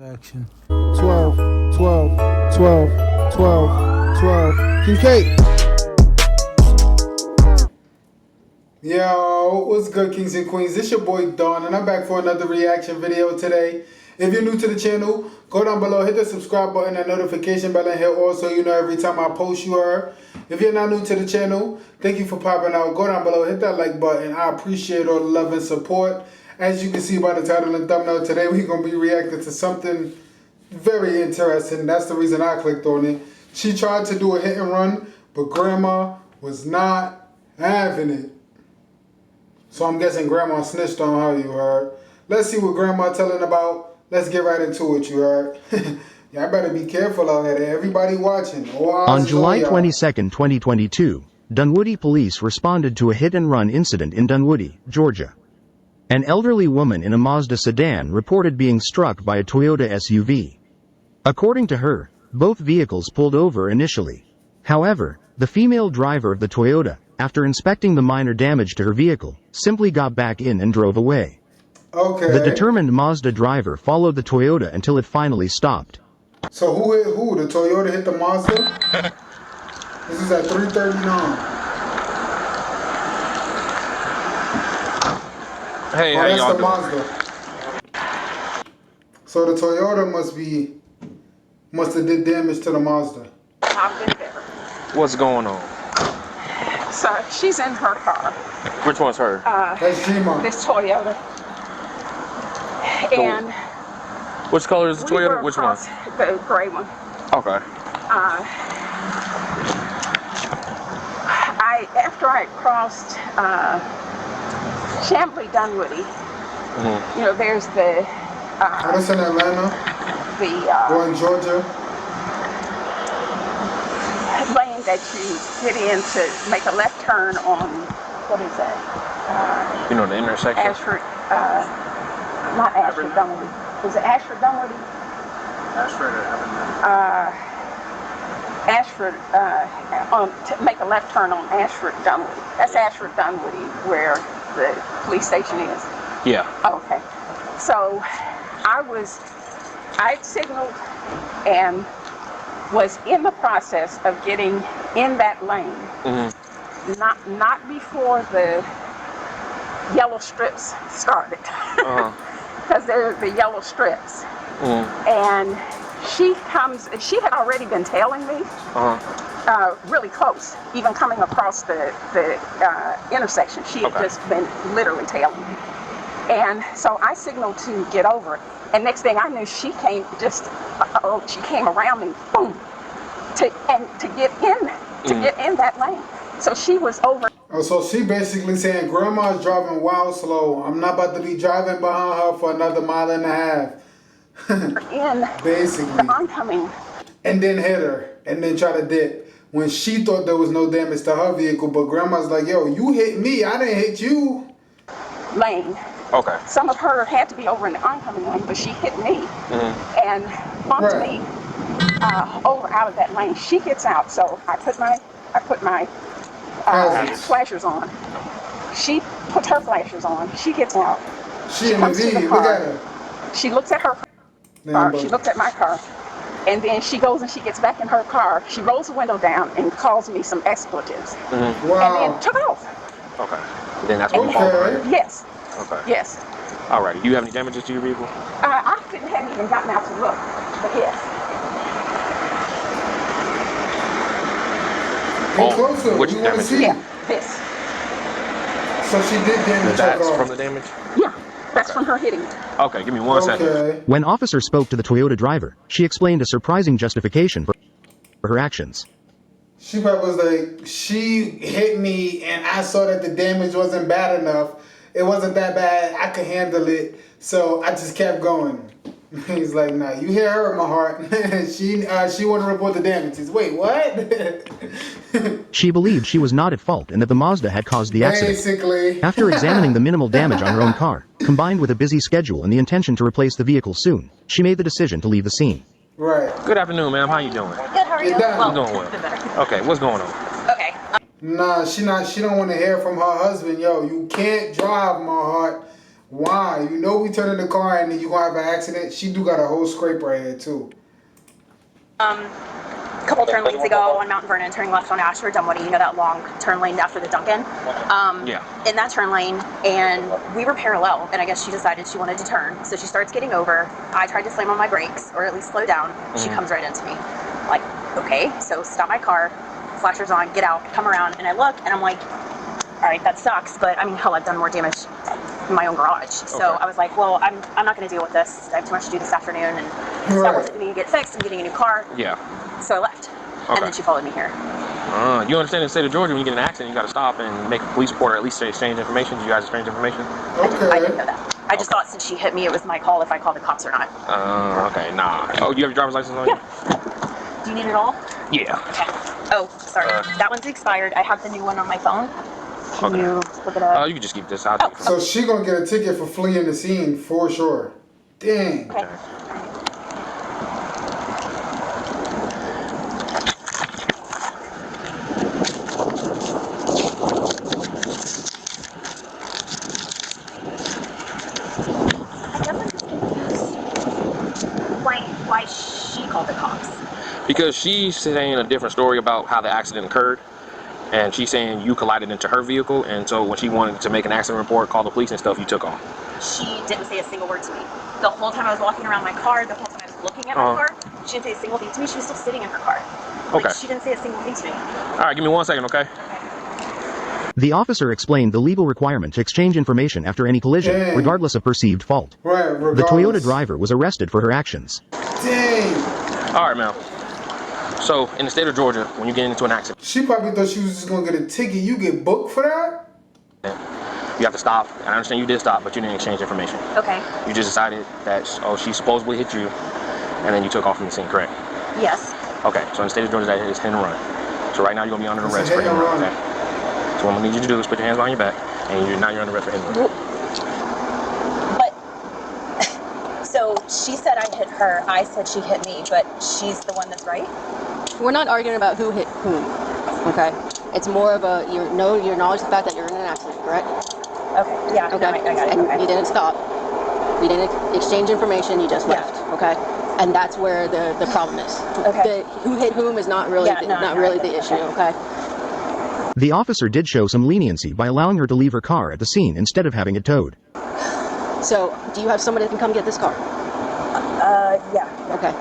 Action. 12, 12, 12, 12, 12. King K. Yo, what's good, kings and queens? This your boy Dawn, and I'm back for another reaction video today. If you're new to the channel, go down below, hit the subscribe button and notification bell and hit all so you know every time I post you are. If you're not new to the channel, thank you for popping out. Go down below, hit that like button. I appreciate all the love and support. As you can see by the title and thumbnail, today we're going to be reacting to something very interesting. That's the reason I clicked on it. She tried to do a hit and run, but Grandma was not having it. So I'm guessing Grandma snitched on her, you heard. Let's see what Grandma telling about. Let's get right into it, you heard. Y'all better be careful out there. Everybody watching. On July 22, 2022, Dunwoody police responded to a hit-and-run incident in Dunwoody, Georgia. An elderly woman in a Mazda sedan reported being struck by a Toyota SUV. According to her, both vehicles pulled over initially. However, the female driver of the Toyota, after inspecting the minor damage to her vehicle, simply got back in and drove away. Okay. The determined Mazda driver followed the Toyota until it finally stopped. So who hit who? The Toyota hit the Mazda? This is at 3:39. Hey, oh, how that's y'all the doing? Mazda. So the Toyota must have did damage to the Mazda. I've been there. What's going on? So she's in her car. Which one's her? That's Gma. This Toyota. And which color is the we Toyota? were Which one? across the gray one. Okay. After I crossed Chambly Dunwoody, you know, there's the that's in Atlanta. Or in Georgia. lane that you get in to make a left turn on, what is that? You know the intersection? Ashford, not Ashford Dunwoody. Is it Ashford Dunwoody? Ashford, to make a left turn on Ashford Dunwoody. That's Ashford Dunwoody where the police station is. Yeah. Okay. So I'd signaled and was in the process of getting in that lane. Not before the yellow strips started. Because they're the yellow strips. And she had already been tailing me really close, even coming across the intersection. She had just been literally tailing me. And so I signaled to get over. And next thing I knew, she came she came around me, boom, to get in that lane. So she was over. Oh, so she basically saying Grandma's driving wild slow. I'm not about to be driving behind her for another mile and a half. in basically the oncoming. And then hit her and then try to dip when she thought there was no damage to her vehicle, but Grandma's like, yo, you hit me, I didn't hit you. Lane. Okay. Some of her had to be over in the oncoming lane, but she hit me and bumped me over out of that lane. She gets out, so I put my flashers on. She puts her flashers on. She gets out. She in the V. Look at her. She looks at her car. She looks at my car. And then she goes and she gets back in her car. She rolls the window down and calls me some expletives. Wow. And then took off. Okay. Then that's when you fall behind. Yes. Okay. Yes. Alrighty. Do you have any damages to your vehicle? I hadn't even gotten out to look. But yes. Get closer. Which we want to damage? see. Yeah. This. So she did damage. That's from the damage? Yeah. That's from her hitting me. Okay, give me one second. When officers spoke to the Toyota driver, she explained a surprising justification for her actions. She probably was like, she hit me and I saw that the damage wasn't bad enough. It wasn't that bad. I could handle it. So I just kept going. He's like, nah, you hit her in my heart. she want to report the damages. Wait, what? She believed she was not at fault and that the Mazda had caused the accident. Basically. After examining the minimal damage on her own car, combined with a busy schedule and the intention to replace the vehicle soon, she made the decision to leave the scene. Right. Good afternoon, ma'am. How you doing? Good, how are you? I'm doing well. Okay, what's going on? Okay. Nah, she don't want to hear from her husband. Yo, you can't drive, my heart. Why? You know we turn in the car and then you gonna have an accident. She do got a whole scrape right here too. A couple turn lanes ago on Mount Vernon, turning left on Ashford, Dunwoody, you know that long turn lane after the Dunkin'? Yeah. In that turn lane, and we were parallel, and I guess she decided she wanted to turn, so she starts getting over. I tried to slam on my brakes, or at least slow down. She comes right into me. Like, okay, so stop my car, flashers on, get out, come around, and I look, and I'm like, all right, that sucks, but I mean, hell, I've done more damage in my own garage. So I was like, well, I'm not going to deal with this. I have too much to do this afternoon, and it's not worth it to me to get fixed. I'm getting a new car. Yeah. So I left, and then she followed me here. You understand in the state of Georgia, when you get in an accident, you got to stop and make a police report, or at least exchange information. Do you guys exchange information? Okay. I didn't know that. I just thought since she hit me, it was my call if I called the cops or not. Okay, nah. Oh, you have your driver's license on you? Yeah. Do you need it all? Yeah. Okay. Oh, sorry. That one's expired. I have the new one on my phone. Can you look it up? You can just keep this out. So she gonna get a ticket for fleeing the scene for sure. Dang. Okay. I guess I'm just confused why she called the cops. Because she's saying a different story about how the accident occurred. And she's saying you collided into her vehicle, and so when she wanted to make an accident report, call the police and stuff, you took off. She didn't say a single word to me. The whole time I was walking around my car, the whole time I was looking at my car, she didn't say a single thing to me. She was still sitting in her car. Okay. She didn't say a single thing to me. All right, give me 1 second, okay? The officer explained the legal requirement to exchange information after any collision, Dang. regardless of perceived fault. Right, regardless. The Toyota driver was arrested for her actions. Dang. All right, ma'am. So, in the state of Georgia, when you get into an accident, She probably thought she was just gonna get a ticket. You get booked for that? you have to stop. And I understand you did stop, but you didn't exchange information. Okay. You just decided that, she supposedly hit you, and then you took off from the scene, correct? Yes. Okay, so in the state of Georgia, that is hit and run. So right now, you're going to be under It's a arrest for hit hit and and run, run. okay? So what I'm going to need you to do is put your hands behind your back, and now you're under arrest for hit and run. But, so she said I hit her. I said she hit me, but she's the one that's right? We're not arguing about who hit whom, okay? It's more of a, you acknowledge the fact that you're in an accident, correct? Okay, yeah, Okay. I got it. And Okay. you didn't stop. We didn't exchange information, you just Yeah. left, okay? And that's where the problem is. Okay. Who hit whom is not really, Yeah, no, not no, really okay. the issue, okay? The officer did show some leniency by allowing her to leave her car at the scene instead of having it towed. So, do you have somebody that can come get this car? Yeah. Okay.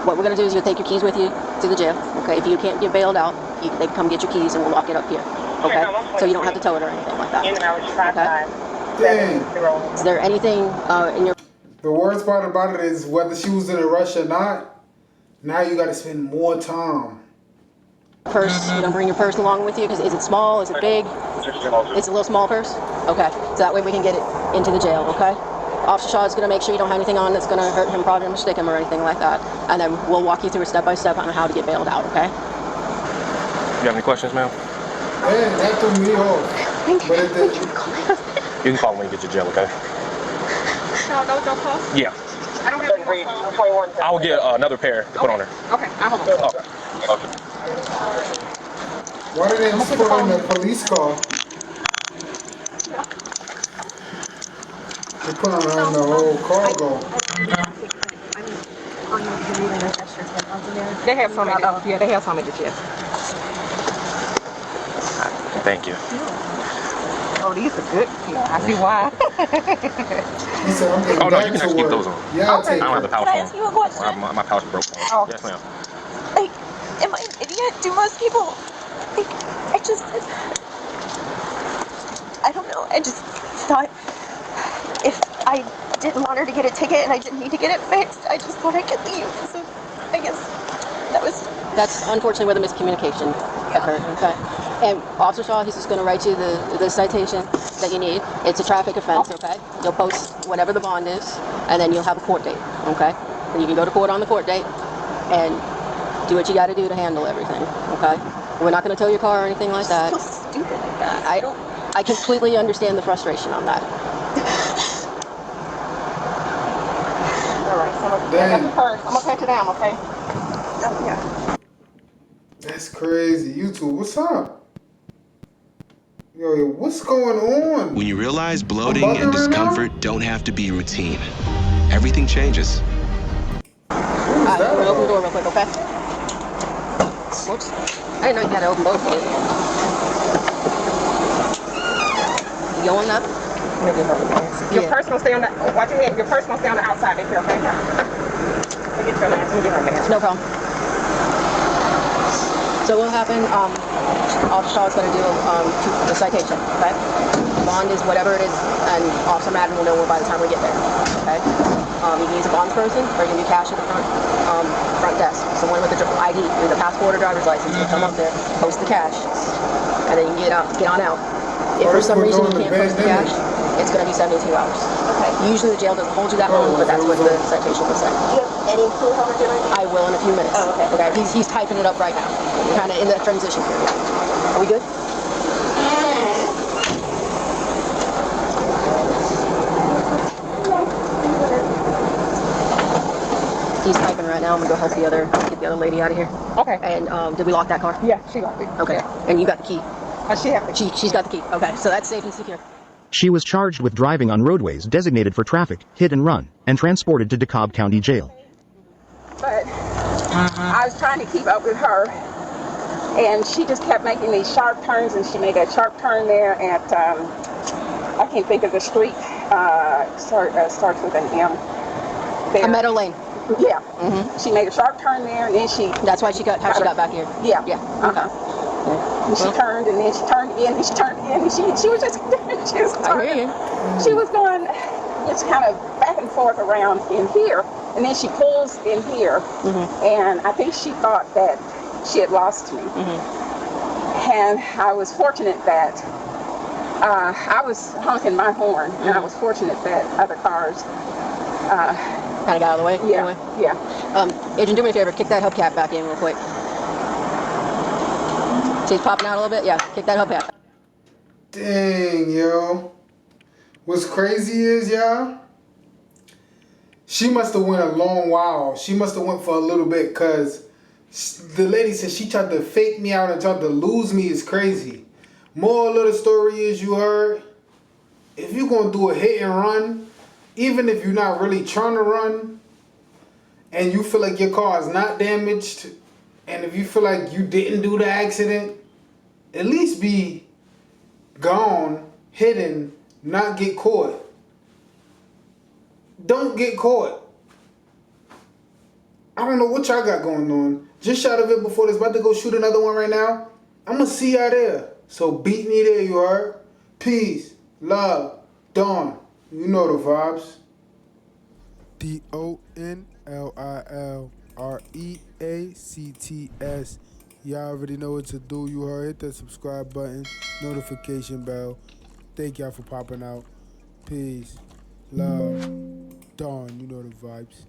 What we're going to do is you'll take your keys with you to the jail, okay? If you can't get bailed out, they can come get your keys and we'll lock it up here, okay? So you don't have to tow it or anything like that, okay? Dang. Is there anything in your The worst part about it is whether she was in a rush or not, now you gotta spend more time. purse? You don't bring your purse along with you? Because is it small? Is it big? It's a little small purse? Okay. So that way we can get it into the jail, okay? Officer Shaw is going to make sure you don't have anything on that's going to hurt him, probably mistake him or anything like that. And then we'll walk you through a step-by-step on how to get bailed out, okay? You have any questions, ma'am? Dang, that threw me off. But it did. You can call when you get to jail, okay? No, don't call. Yeah. I don't have any phone. I will get another pair to put on her. Okay, I hold on. Okay. Why did they just put on the police car? They put on the whole cargo. They have some. Yeah, they have some at the jail. Thank you. Oh, these are good. I see why. He said, I'm getting Oh, no, back you can to actually keep work. those on. Yeah, I'll Okay. take I don't have the it. pouch Can I phone. ask you a question? My pouch broke. Oh. Yes, ma'am. Like, am I an idiot? Do most people? Like, I don't know. I just thought if I didn't want her to get a ticket and I didn't need to get it fixed, I just thought I could leave. So I guess that was. That's unfortunately where the miscommunication occurred, okay? And Officer Shaw, he's just going to write you the citation that you need. It's a traffic offense, okay? You'll post whatever the bond is, and then you'll have a court date, okay? And you can go to court on the court date and do what you got to do to handle everything, okay? We're not going to tow your car or anything like that. So stupid. I completely understand the frustration on that. All right, so I got the purse. I'm gonna pat you down, okay? Oh, yeah. That's crazy. YouTube, what's up? Yo, what's going on? When you realize bloating and discomfort don't have to be routine, everything changes. Alright, I'm gonna open the door real quick, okay? Whoops. I didn't know you had to open both of them. You going up? Your purse will stay on the, watch your head, your purse will stay on the outside if you're okay. Let me get your mask, let me get her mask. No problem. So what happened, Officer Shaw is going to do the citation, okay? Bond is whatever it is, and Officer Madden will know by the time we get there, okay? You can use a bonds person, or you can do cash at the front desk. Someone with the ID, either passport or driver's license, will come up there, post the cash, and then you can get on out. If for some reason you can't post the cash, it's going to be 72 hours. Okay. Usually the jail doesn't hold you that long, but that's what the citation will say. Do you have any clue how we're doing? I will in a few minutes. Oh, okay. Okay. He's typing it up right now. We're kind of in that transition period. Are we good? He's typing right now. I'm gonna go help get the other lady out of here. Okay. And did we lock that car? Yeah, she locked it. Okay. Yeah. And you got the key. She have the key. She's got the key. Okay. So that's safe and secure. She was charged with driving on roadways designated for traffic, hit and run, and transported to DeKalb County Jail. But I was trying to keep up with her, and she just kept making these sharp turns, and she made a sharp turn there at, I can't think of the street, starts with an M. There. A Meadow Lane. Yeah. She made a sharp turn there, and then she... That's why she got back here. Yeah. Yeah. Uh-huh. And she turned, and then she turned again, and she turned again, and she was just, she was I hear you. She was going just kind of back and forth around in here, and then she pulls in here, and I think she thought that she had lost me. And I was fortunate that I was honking my horn, and I was fortunate that other cars Kind of got out of the way. yeah, Anyway. yeah. Agent, do me a favor. Kick that hubcap back in real quick. See, it's popping out a little bit. Yeah, kick that hubcap. Dang, yo. What's crazy is, y'all, she must have went a long while. She must have went for a little bit, because the lady said she tried to fake me out and tried to lose me. Is crazy. Moral of the story is, you heard, if you're going to do a hit and run, even if you're not really trying to run, and you feel like your car is not damaged, and if you feel like you didn't do the accident, at least be gone, hidden, not get caught. Don't get caught. I don't know what y'all got going on. Just shot a vid before this, about to go shoot another one right now. I'm gonna see y'all there. So beat me there, you heard? Peace, love, Dawn. You know the vibes. DONLILREACTS. Y'all already know what to do. You heard. Hit that subscribe button, notification bell. Thank y'all for popping out. Peace, love, Dawn. You know the vibes.